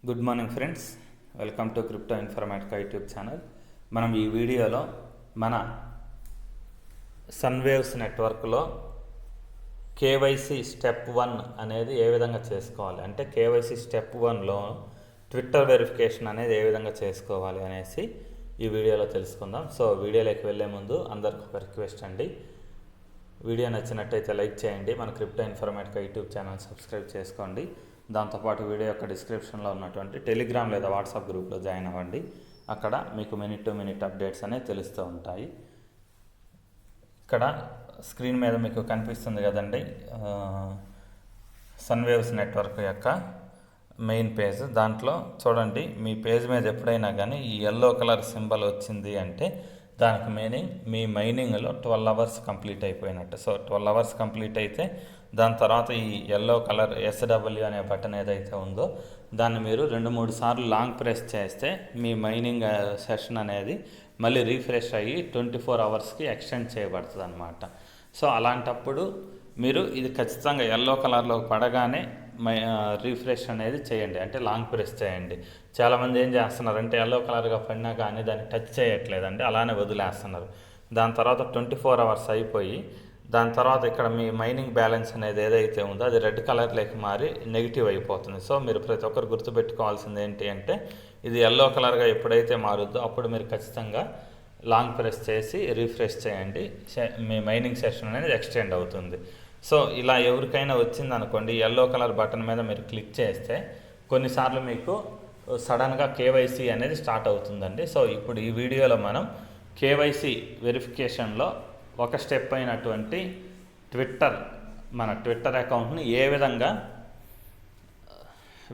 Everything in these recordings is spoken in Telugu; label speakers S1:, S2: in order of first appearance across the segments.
S1: Good morning friends, welcome to crypto Informatica YouTube channel. మనం ఈ వీడియోలో మన సన్వేవ్స్ నెట్వర్క్లో కేవైసీ స్టెప్ 1 అనేది ఏ విధంగా చేసుకోవాలి, అంటే కేవైసీ స్టెప్ 1లో ట్విట్టర్ వెరిఫికేషన్ అనేది ఏ విధంగా చేసుకోవాలి అనేసి ఈ వీడియోలో తెలుసుకుందాం. సో వీడియోలోకి వెళ్ళే ముందు అందరికి ఒక రిక్వెస్ట్ అండి, వీడియో నచ్చినట్టయితే లైక్ చేయండి, మన crypto Informatica YouTube channel subscribe చేసుకోండి. దాంతోపాటు వీడియో యొక్క డిస్క్రిప్షన్లో ఉన్నటువంటి టెలిగ్రామ్ లేదా వాట్సాప్ గ్రూప్లో జాయిన్ అవ్వండి. అక్కడ మీకు మినిట్ టు మినిట్ అప్డేట్స్ అనేవి తెలుస్తూ ఉంటాయి. ఇక్కడ స్క్రీన్ మీద మీకు కనిపిస్తుంది కదండి, సన్వేవ్స్ నెట్వర్క్ యొక్క మెయిన్ పేజ్. దాంట్లో చూడండి, మీ పేజ్ మీద ఎప్పుడైనా కానీ ఈ ఎల్లో కలర్ సింబల్ వచ్చింది అంటే దానికి మీనింగ్ మీ మైనింగ్లో 12 అవర్స్ కంప్లీట్ అయిపోయినట్టు. సో 12 అవర్స్ కంప్లీట్ అయితే దాని తర్వాత ఈ ఎల్లో కలర్ SW అనే బటన్ ఏదైతే ఉందో దాన్ని మీరు 2-3 సార్లు లాంగ్ ప్రెస్ చేస్తే మీ మైనింగ్ సెషన్ అనేది మళ్ళీ రీఫ్రెష్ అయ్యి 24 అవర్స్కి ఎక్స్టెండ్ చేయబడుతుంది అన్నమాట. సో అలాంటప్పుడు మీరు ఇది ఖచ్చితంగా ఎల్లో కలర్లో పడగానే రీఫ్రెష్ అనేది చేయండి, అంటే లాంగ్ ప్రెస్ చేయండి. చాలామంది ఏం చేస్తున్నారు అంటే ఎల్లో కలర్గా పడినా కానీ దాన్ని టచ్ చేయట్లేదండి, అలానే వదిలేస్తున్నారు. దాని తర్వాత 24 అవర్స్ అయిపోయి దాని తర్వాత ఇక్కడ మీ మైనింగ్ బ్యాలెన్స్ అనేది ఏదైతే ఉందో అది రెడ్ కలర్లోకి మారి నెగిటివ్ అయిపోతుంది. సో మీరు ప్రతి ఒక్కరు గుర్తుపెట్టుకోవాల్సింది ఏంటి అంటే ఇది ఎల్లో కలర్గా ఎప్పుడైతే మారుద్దో అప్పుడు మీరు ఖచ్చితంగా లాంగ్ ప్రెస్ చేసి రీఫ్రెష్ చేయండి, మీ మైనింగ్ సెషన్ అనేది ఎక్స్టెండ్ అవుతుంది. సో ఇలా ఎవరికైనా వచ్చింది అనుకోండి, ఎల్లో కలర్ బటన్ మీద మీరు క్లిక్ చేస్తే కొన్నిసార్లు మీకు సడన్గా కేవైసీ అనేది స్టార్ట్ అవుతుందండి. సో ఇప్పుడు ఈ వీడియోలో మనం కేవైసీ వెరిఫికేషన్లో ఒక స్టెప్ అయినటువంటి మన ట్విట్టర్ అకౌంట్ని ఏ విధంగా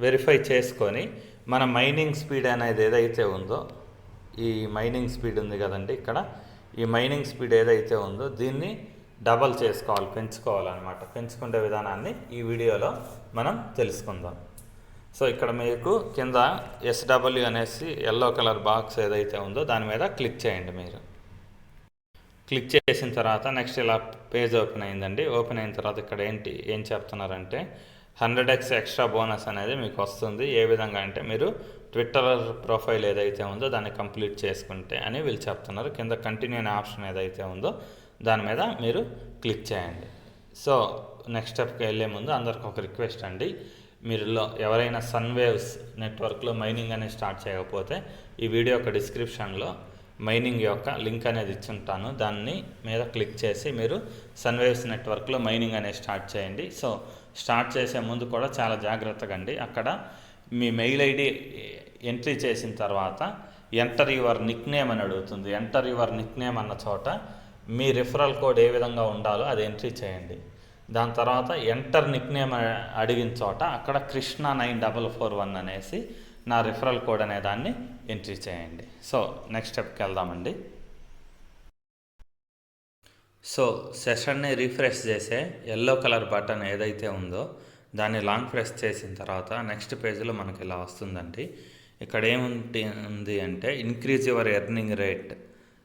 S1: వెరిఫై చేసుకొని మన మైనింగ్ స్పీడ్ అనేది ఏదైతే ఉందో, ఈ మైనింగ్ స్పీడ్ ఉంది కదండి, ఇక్కడ ఈ మైనింగ్ స్పీడ్ ఏదైతే ఉందో దీన్ని డబల్ చేసుకోవాలి, పెంచుకోవాలన్నమాట. పెంచుకునే విధానాన్ని ఈ వీడియోలో మనం తెలుసుకుందాం. సో ఇక్కడ మీకు కింద SW అనేసి ఎల్లో కలర్ బాక్స్ ఏదైతే ఉందో దాని మీద క్లిక్ చేయండి. మీరు క్లిక్ చేసిన తర్వాత నెక్స్ట్ ఇలా పేజ్ ఓపెన్ అయిందండి. ఓపెన్ అయిన తర్వాత ఇక్కడ ఏం చెప్తున్నారంటే 100x ఎక్స్ట్రా బోనస్ అనేది మీకు వస్తుంది. ఏ విధంగా అంటే మీరు ట్విట్టర్ ప్రొఫైల్ ఏదైతే ఉందో దాన్ని కంప్లీట్ చేసుకుంటే అని వీళ్ళు చెప్తున్నారు. కింద కంటిన్యూ అనే ఆప్షన్ ఏదైతే ఉందో దాని మీద మీరు క్లిక్ చేయండి. సో నెక్స్ట్ స్టెప్కి వెళ్ళే ముందు అందరికి ఒక రిక్వెస్ట్ అండి, మీరులో ఎవరైనా సన్వేవ్స్ నెట్వర్క్లో మైనింగ్ అనేది స్టార్ట్ చేయకపోతే ఈ వీడియో యొక్క డిస్క్రిప్షన్లో మైనింగ్ యొక్క లింక్ అనేది ఇచ్చుంటాను, దాన్ని మీద క్లిక్ చేసి మీరు సన్వేవ్స్ నెట్వర్క్లో మైనింగ్ అనేది స్టార్ట్ చేయండి. సో స్టార్ట్ చేసే ముందు కూడా చాలా జాగ్రత్తగా అండి, అక్కడ మీ మెయిల్ ఐడి ఎంట్రీ చేసిన తర్వాత ఎంటర్ యువర్ నిక్ నేమ్ అని అడుగుతుంది. ఎంటర్ యువర్ నిక్ నేమ్ అన్న చోట మీ రిఫరల్ కోడ్ ఏ విధంగా ఉండాలో అది ఎంట్రీ చేయండి. దాని తర్వాత ఎంటర్ నిక్ నేమ్ అడిగిన చోట అక్కడ కృష్ణ 9441 అనేసి నా రిఫరల్ కోడ్ అనే దాన్ని ఎంట్రీ చేయండి. సో నెక్స్ట్ స్టెప్కి వెళ్దామండి. సో సెషన్ని రీఫ్రెష్ చేసే ఎల్లో కలర్ బటన్ ఏదైతే ఉందో దాన్ని లాంగ్ ప్రెస్ చేసిన తర్వాత నెక్స్ట్ పేజ్లో మనకి ఇలా వస్తుందండి. ఇక్కడ ఏముంది అంటే increase your earning rate,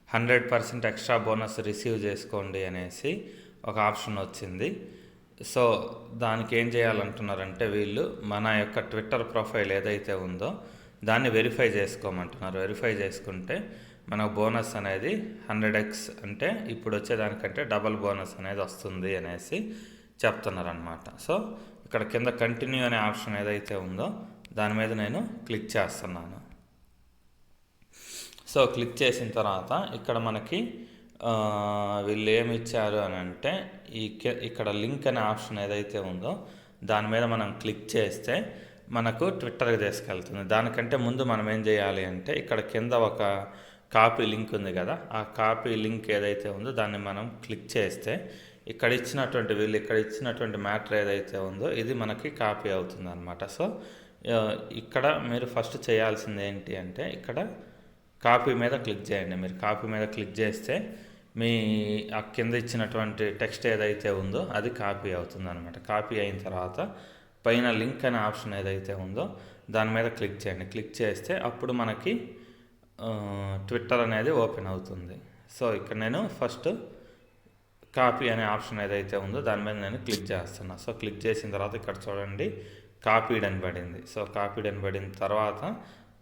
S1: 100% extra bonus receive చేసుకోండి అనేసి ఒక ఆప్షన్ వచ్చింది. సో దానికి ఏం చేయాలంటున్నారంటే వీళ్ళు మన యొక్క ట్విట్టర్ ప్రొఫైల్ ఏదైతే ఉందో దాన్ని వెరిఫై చేసుకోమంటున్నారు. వెరిఫై చేసుకుంటే మనకు బోనస్ అనేది 100x అంటే ఇప్పుడు వచ్చేదానికంటే డబల్ బోనస్ అనేది వస్తుంది అనేసి చెప్తున్నారు అనమాట. సో ఇక్కడ కింద కంటిన్యూ అనే ఆప్షన్ ఏదైతే ఉందో దాని మీద నేను క్లిక్ చేస్తున్నాను. సో క్లిక్ చేసిన తర్వాత ఇక్కడ మనకి వీళ్ళు ఏమి ఇచ్చారు అని అంటే ఇక్కడ లింక్ అనే ఆప్షన్ ఏదైతే ఉందో దాని మీద మనం క్లిక్ చేస్తే మనకు ట్విట్టర్కి తీసుకెళ్తుంది. దానికంటే ముందు మనం ఏం చేయాలి అంటే ఇక్కడ కింద ఒక కాపీ లింక్ ఉంది కదా, ఆ కాపీ లింక్ ఏదైతే ఉందో దాన్ని మనం క్లిక్ చేస్తే ఇక్కడ ఇచ్చినటువంటి మ్యాటర్ ఏదైతే ఉందో ఇది మనకి కాపీ అవుతుంది అనమాట. సో ఇక్కడ మీరు ఫస్ట్ చేయాల్సింది ఏంటి అంటే ఇక్కడ కాపీ మీద క్లిక్ చేయండి. మీరు కాపీ మీద క్లిక్ చేస్తే మీ ఆ కింద ఇచ్చినటువంటి టెక్స్ట్ ఏదైతే ఉందో అది కాపీ అవుతుంది అనమాట. కాపీ అయిన తర్వాత పైన లింక్ అనే ఆప్షన్ ఏదైతే ఉందో దాని మీద క్లిక్ చేయండి. క్లిక్ చేస్తే అప్పుడు మనకి ట్విట్టర్ అనేది ఓపెన్ అవుతుంది. సో ఇక్కడ నేను ఫస్ట్ కాపీ అనే ఆప్షన్ ఏదైతే ఉందో దాని మీద నేను క్లిక్ చేస్తున్నా. సో క్లిక్ చేసిన తర్వాత ఇక్కడ చూడండి కాపీడ్ అని పడింది. సో కాపీడ్ అని పడిన తర్వాత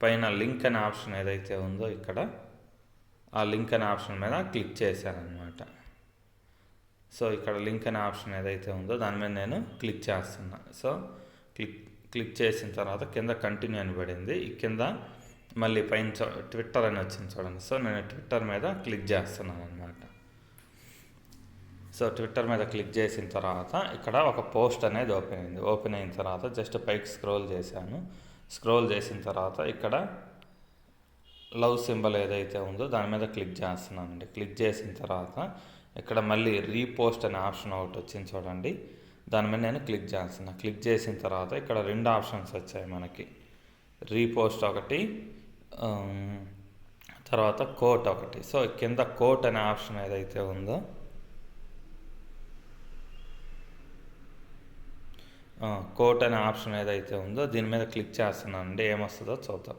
S1: పైన లింక్ అనే ఆప్షన్ ఏదైతే ఉందో ఇక్కడ ఆ లింక్ అనే ఆప్షన్ మీద క్లిక్ చేశాను అనమాట. సో ఇక్కడ లింక్ అనే ఆప్షన్ ఏదైతే ఉందో దాని మీద నేను క్లిక్ చేస్తున్నా. సో క్లిక్ చేసిన తర్వాత కింద కంటిన్యూ అని పడింది. ఈ కింద మళ్ళీ పైన ట్విట్టర్ అని వచ్చింది చూడండి. సో నేను ట్విట్టర్ మీద క్లిక్ చేస్తున్నాను అనమాట. సో ట్విట్టర్ మీద క్లిక్ చేసిన తర్వాత ఇక్కడ ఒక పోస్ట్ అనేది ఓపెన్ అయింది. ఓపెన్ అయిన తర్వాత జస్ట్ పైకి స్క్రోల్ చేశాను. స్క్రోల్ చేసిన తర్వాత ఇక్కడ లవ్ సింబల్ ఏదైతే ఉందో దాని మీద క్లిక్ చేస్తున్నానండి. క్లిక్ చేసిన తర్వాత ఇక్కడ మళ్ళీ రీపోస్ట్ అనే ఆప్షన్ ఒకటి వచ్చింది చూడండి. దాని మీద నేను క్లిక్ చేస్తున్నా. క్లిక్ చేసిన తర్వాత ఇక్కడ 2 ఆప్షన్స్ వచ్చాయి మనకి. రీపోస్ట్ ఒకటి, తర్వాత కోట్ ఒకటి. సో కింద కోట్ అనే ఆప్షన్ ఏదైతే ఉందో కోట్ అనే ఆప్షన్ ఏదైతే ఉందో దీని మీద క్లిక్ చేస్తున్నానండి. ఏమొస్తుందో చూద్దాం.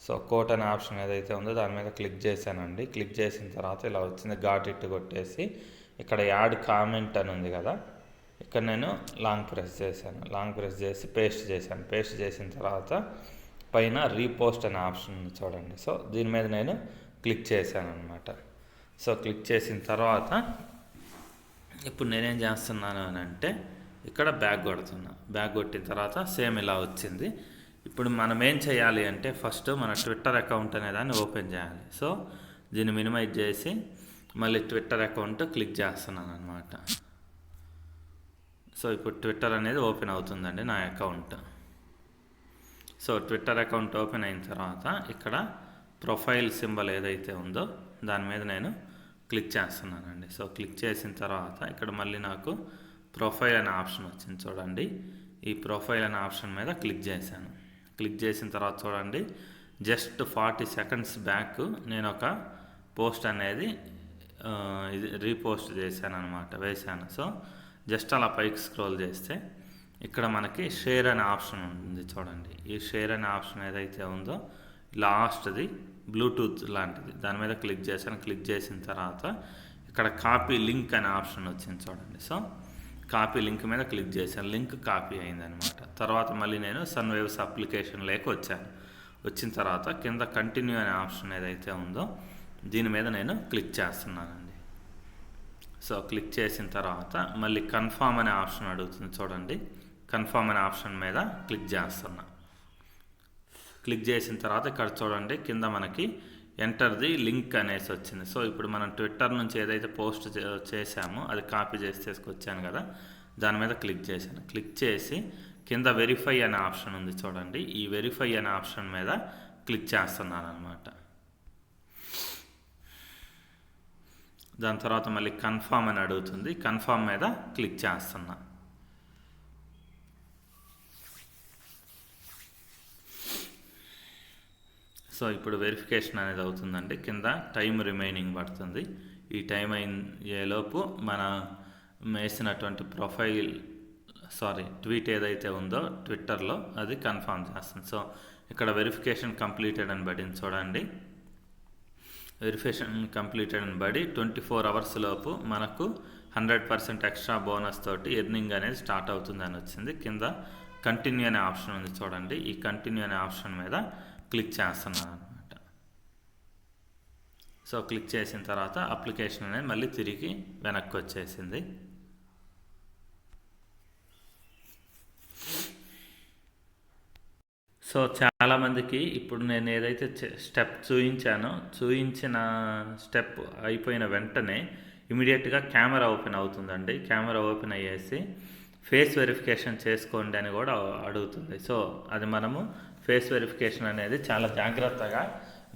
S1: సో కోట్ అనే ఆప్షన్ ఏదైతే ఉందో దాని మీద క్లిక్ చేశానండి. క్లిక్ చేసిన తర్వాత ఇలా వచ్చింది. ఘాట్ ఇట్ కొట్టేసి ఇక్కడ యాడ్ కామెంట్ అని ఉంది కదా, ఇక్కడ నేను లాంగ్ ప్రెస్ చేశాను. లాంగ్ ప్రెస్ చేసి పేస్ట్ చేశాను. పేస్ట్ చేసిన తర్వాత పైన రీపోస్ట్ అనే ఆప్షన్ ఉంది చూడండి. సో దీని మీద నేను క్లిక్ చేశాను అనమాట. సో క్లిక్ చేసిన తర్వాత ఇప్పుడు నేనేం చేస్తున్నాను అని అంటే ఇక్కడ బ్యాక్ కొడుతున్నా. బ్యాక్ కొట్టిన తర్వాత సేమ్ ఇలా వచ్చింది. ఇప్పుడు మనం ఏం చేయాలి అంటే ఫస్ట్ మన ట్విట్టర్ అకౌంట్ అనే దాన్ని ఓపెన్ చేయాలి. సో దీన్ని మినిమైజ్ చేసి మళ్ళీ ట్విట్టర్ అకౌంట్ క్లిక్ చేస్తున్నాను అనమాట. సో ఇప్పుడు ట్విట్టర్ అనేది ఓపెన్ అవుతుందండి నా account. So Twitter account open అయిన తర్వాత ఇక్కడ ప్రొఫైల్ సింబల్ ఏదైతే ఉందో దాని మీద నేను క్లిక్ చేస్తున్నానండి. సో క్లిక్ చేసిన తర్వాత ఇక్కడ మళ్ళీ నాకు ప్రొఫైల్ అనే ఆప్షన్ వచ్చింది చూడండి. ఈ ప్రొఫైల్ అనే ఆప్షన్ మీద క్లిక్ చేశాను. క్లిక్ చేసిన తర్వాత చూడండి జస్ట్ 40 సెకండ్స్ బ్యాక్ నేను ఒక పోస్ట్ అనేది రీపోస్ట్ చేశాను అనమాట, వేశాను. సో జస్ట్ అలా పైకి స్క్రోల్ చేస్తే ఇక్కడ మనకి షేర్ అనే ఆప్షన్ ఉంది చూడండి. ఈ షేర్ అనే ఆప్షన్ ఏదైతే ఉందో లాస్ట్ది బ్లూటూత్ లాంటిది, దాని మీద క్లిక్ చేశాను. క్లిక్ చేసిన తర్వాత ఇక్కడ కాపీ లింక్ అనే ఆప్షన్ వచ్చింది చూడండి. సో కాపీ లింక్ మీద క్లిక్ చేశాను. లింక్ కాపీ అయిందనమాట. తర్వాత మళ్ళీ నేను సన్వేవ్స్ అప్లికేషన్ లేక వచ్చాను. వచ్చిన తర్వాత కింద కంటిన్యూ అనే ఆప్షన్ ఏదైతే ఉందో దీని మీద నేను క్లిక్ చేస్తున్నానండి. సో క్లిక్ చేసిన తర్వాత మళ్ళీ కన్ఫర్మ్ అనే ఆప్షన్ అడుగుతుంది చూడండి. కన్ఫర్మ్ అనే ఆప్షన్ మీద క్లిక్ చేస్తున్నా. క్లిక్ చేసిన తర్వాత ఇక్కడ చూడండి కింద మనకి ఎంటర్ ది లింక్ అనేసి వచ్చింది. సో ఇప్పుడు మనం ట్విట్టర్ నుంచి ఏదైతే పోస్ట్ చేసామో అది కాపీ చేసి తీసుకొచ్చాను కదా, దాని మీద క్లిక్ చేశాను. క్లిక్ చేసి కింద వెరిఫై అనే ఆప్షన్ ఉంది చూడండి. ఈ వెరిఫై అనే ఆప్షన్ మీద క్లిక్ చేస్తున్నాను అనమాట. దాని తర్వాత మళ్ళీ కన్ఫర్మ్ అని అడుగుతుంది. కన్ఫర్మ్ మీద క్లిక్ చేస్తున్నా. సో ఇప్పుడు వెరిఫికేషన్ అనేది అవుతుందండి. కింద టైం రిమైనింగ్ పడుతుంది. ఈ టైం అయ్యేలోపు మన వేసినటువంటి ట్వీట్ ఏదైతే ఉందో ట్విట్టర్లో అది కన్ఫర్మ్ చేస్తుంది. సో ఇక్కడ వెరిఫికేషన్ కంప్లీటెడ్ అని పడింది చూడండి. వెరిఫికేషన్ కంప్లీటెడ్ అని పడి 24 అవర్స్ లోపు మనకు 100% ఎక్స్ట్రా బోనస్ తోటి ఎర్నింగ్ అనేది స్టార్ట్ అవుతుంది అని వచ్చింది. కింద కంటిన్యూ అనే ఆప్షన్ ఉంది చూడండి. ఈ కంటిన్యూ అనే ఆప్షన్ మీద క్లిక్ చేస్తున్నాను అనమాట. సో క్లిక్ చేసిన తర్వాత అప్లికేషన్ అనేది మళ్ళీ తిరిగి వెనక్కి వచ్చేసింది. సో చాలామందికి ఇప్పుడు నేను ఏదైతే స్టెప్ చూయించిన స్టెప్ అయిపోయిన వెంటనే ఇమీడియట్గా కెమెరా ఓపెన్ అవుతుందండి. కెమెరా ఓపెన్ అయ్యేసి ఫేస్ వెరిఫికేషన్ చేసుకోండి అని కూడా అడుగుతుంది. సో అది మనము ఫేస్ వెరిఫికేషన్ అనేది చాలా జాగ్రత్తగా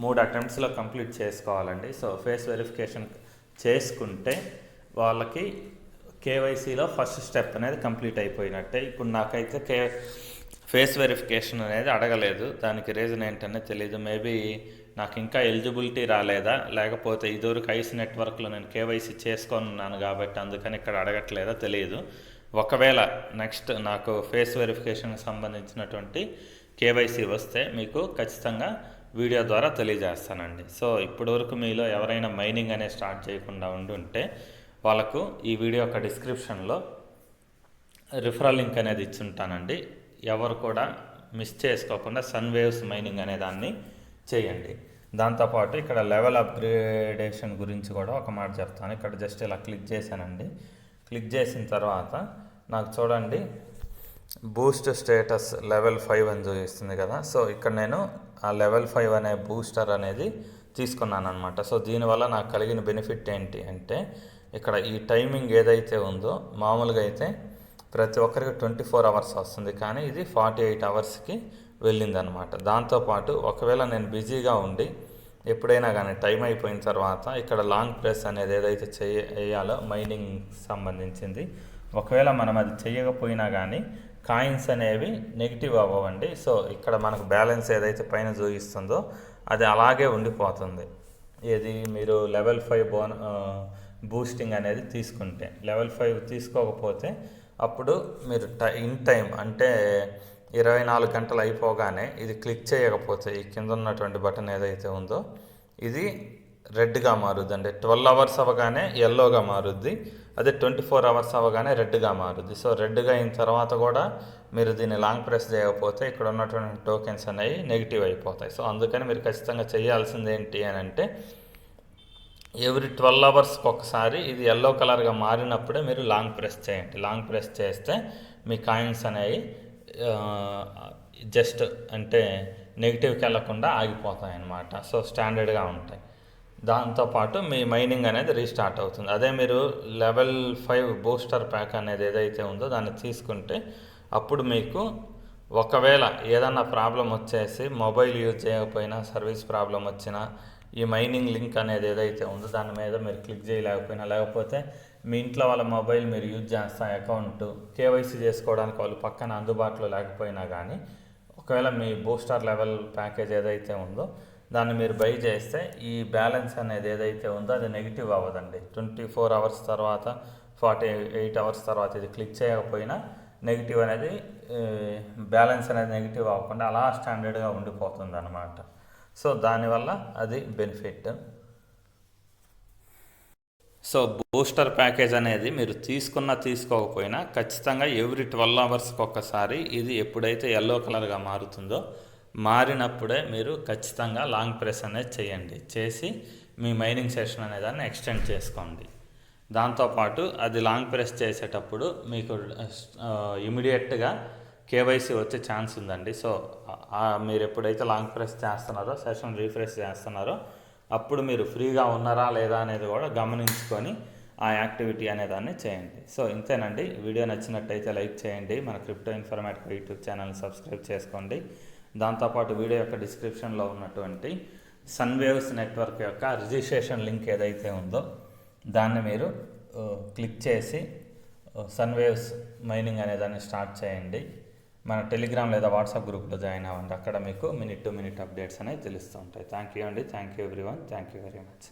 S1: 3 అటెంప్ట్స్లో కంప్లీట్ చేసుకోవాలండి. సో ఫేస్ వెరిఫికేషన్ చేసుకుంటే వాళ్ళకి కేవైసీలో ఫస్ట్ స్టెప్ అనేది కంప్లీట్ అయిపోయినట్టే. ఇప్పుడు నాకైతే ఫేస్ వెరిఫికేషన్ అనేది అడగలేదు. దానికి రీజన్ ఏంటనే తెలియదు. మేబీ నాకు ఇంకా ఎలిజిబిలిటీ రాలేదా, లేకపోతే ఇదివరకు ఐస్ నెట్వర్క్లో నేను కేవైసీ చేసుకున్నాను కాబట్టి అందుకని ఇక్కడ అడగట్లేదా తెలియదు. ఒకవేళ నెక్స్ట్ నాకు ఫేస్ వెరిఫికేషన్కి సంబంధించినటువంటి కేవైసీ వస్తే మీకు ఖచ్చితంగా వీడియో ద్వారా తెలియజేస్తానండి. సో ఇప్పటివరకు మీలో ఎవరైనా మైనింగ్ అనేది స్టార్ట్ చేయకుండా ఉండుంటే వాళ్ళకు ఈ వీడియో యొక్క డిస్క్రిప్షన్లో రిఫరల్ లింక్ అనేది ఇచ్చుంటానండి. ఎవరు కూడా మిస్ చేసుకోకుండా సన్ వేవ్స్ మైనింగ్ అనే దాన్ని చేయండి. దాంతోపాటు ఇక్కడ లెవెల్ అప్గ్రేడేషన్ గురించి కూడా ఒక మాట చెప్తాను. ఇక్కడ జస్ట్ ఇలా క్లిక్ చేశానండి. క్లిక్ చేసిన తర్వాత నాకు చూడండి బూస్ట్ స్టేటస్ లెవెల్ 5 అని చూపిస్తుంది కదా. సో ఇక్కడ నేను ఆ లెవెల్ 5 అనే బూస్టర్ అనేది తీసుకున్నాను అనమాట. సో దీనివల్ల నాకు కలిగిన బెనిఫిట్ ఏంటి అంటే ఇక్కడ ఈ టైమింగ్ ఏదైతే ఉందో మామూలుగా అయితే ప్రతి ఒక్కరికి 24 అవర్స్ వస్తుంది, కానీ ఇది 48 అవర్స్కి వెళ్ళిందనమాట. దాంతోపాటు ఒకవేళ నేను బిజీగా ఉండి ఎప్పుడైనా కానీ టైం అయిపోయిన తర్వాత ఇక్కడ లాంగ్ ప్రెస్ అనేది ఏదైతే చేయాలో మైనింగ్ సంబంధించింది, ఒకవేళ మనం అది చేయకపోయినా కానీ కాయిన్స్ అనేవి నెగిటివ్ అవ్వండి. సో ఇక్కడ మనకు బ్యాలెన్స్ ఏదైతే పైన చూపిస్తుందో అది అలాగే ఉండిపోతుంది. ఏది మీరు లెవెల్ 5 బూస్టింగ్ అనేది తీసుకుంటే. లెవెల్ 5 తీసుకోకపోతే అప్పుడు మీరు ఇన్ టైం అంటే 24 గంటలు అయిపోగానే ఇది క్లిక్ చేయకపోతే ఈ కింద ఉన్నటువంటి బటన్ ఏదైతే ఉందో ఇది రెడ్గా మారుద్ది. అంటే 12 అవర్స్ అవ్వగానే ఎల్లోగా మారుద్ది, అదే 24 అవర్స్ అవ్వగానే రెడ్గా మారుద్ది. సో రెడ్గా అయిన తర్వాత కూడా మీరు దీన్ని లాంగ్ ప్రెస్ చేయకపోతే ఇక్కడ ఉన్నటువంటి టోకెన్స్ అనేవి నెగిటివ్ అయిపోతాయి. సో అందుకని మీరు ఖచ్చితంగా చేయాల్సింది ఏంటి అని అంటే ఎవ్రీ 12 అవర్స్కి ఒకసారి ఇది ఎల్లో కలర్గా మారినప్పుడే మీరు లాంగ్ ప్రెస్ చేయండి. లాంగ్ ప్రెస్ చేస్తే మీ కాయిన్స్ అనేవి జస్ట్ అంటే నెగిటివ్కి వెళ్ళకుండా ఆగిపోతాయి అన్నమాట. సో స్టాండర్డ్గా ఉంటాయి. దాంతోపాటు మీ మైనింగ్ అనేది రీస్టార్ట్ అవుతుంది. అదే మీరు లెవెల్ 5 బూస్టర్ ప్యాక్ అనేది ఏదైతే ఉందో దాన్ని తీసుకుంటే అప్పుడు మీకు ఒకవేళ ఏదన్నా ప్రాబ్లం వచ్చేసి మొబైల్ యూజ్ చేయకపోయినా, సర్వీస్ ప్రాబ్లం వచ్చినా, ఈ మైనింగ్ లింక్ అనేది ఏదైతే ఉందో దాని మీద మీరు క్లిక్ చేయలేకపోయినా, లేకపోతే మీ ఇంట్లో వాళ్ళ మొబైల్ మీరు యూజ్ చేస్తా అకౌంట్ కేవైసీ చేసుకోవడానికి వాళ్ళు పక్కన అందుబాటులో లేకపోయినా కానీ ఒకవేళ మీ బూస్టర్ లెవెల్ ప్యాకేజ్ ఏదైతే ఉందో దాన్ని మీరు బై చేస్తే ఈ బ్యాలెన్స్ అనేది ఏదైతే ఉందో అది నెగిటివ్ అవ్వదండి. 24 అవర్స్ తర్వాత 48 అవర్స్ తర్వాత ఇది క్లిక్ చేయకపోయినా నెగిటివ్ అనేది బ్యాలెన్స్ అనేది నెగిటివ్ అవ్వకుండా అలా స్టాండర్డ్గా ఉండిపోతుంది అన్నమాట. సో దానివల్ల అది బెనిఫిట్. సో బూస్టర్ ప్యాకేజ్ అనేది మీరు తీసుకోకపోయినా ఖచ్చితంగా ఎవ్రీ 12 అవర్స్కి ఒక్కసారి ఇది ఎప్పుడైతే ఎల్లో కలర్గా మారుతుందో మారినప్పుడే మీరు ఖచ్చితంగా లాంగ్ ప్రెస్ అనేది చేయండి. చేసి మీ మైనింగ్ సెషన్ అనే దాన్ని ఎక్స్టెండ్ చేసుకోండి. దాంతోపాటు అది లాంగ్ ప్రెస్ చేసేటప్పుడు మీకు ఇమీడియట్గా కేవైసీ వచ్చే ఛాన్స్ ఉందండి. సో మీరు ఎప్పుడైతే లాంగ్ ప్రెస్ చేస్తున్నారో సెషన్ రీఫ్రెష్ చేస్తున్నారో అప్పుడు మీరు ఫ్రీగా ఉన్నారా లేదా అనేది కూడా గమనించుకొని ఆ యాక్టివిటీ అనేదాన్ని చేయండి. సో ఇంతేనండి. వీడియో నచ్చినట్టయితే లైక్ చేయండి. మన క్రిప్టో ఇన్ఫర్మేటివ్ యూట్యూబ్ ఛానల్ని సబ్స్క్రైబ్ చేసుకోండి. దాంతోపాటు వీడియో యొక్క డిస్క్రిప్షన్లో ఉన్నటువంటి సన్ వేవ్స్ నెట్వర్క్ యొక్క రిజిస్ట్రేషన్ లింక్ ఏదైతే ఉందో దాన్ని మీరు క్లిక్ చేసి సన్ వేవ్స్ మైనింగ్ అనేదాన్ని స్టార్ట్ చేయండి. మన టెలిగ్రామ్ లేదా వాట్సాప్ గ్రూప్లో జాయిన్ అవ్వండి. అక్కడ మీకు మినిట్ టు మినిట్ అప్డేట్స్ అనేవి తెలుస్తూ ఉంటాయి. థ్యాంక్ యూ అండి. Thank you everyone. Thank you very much.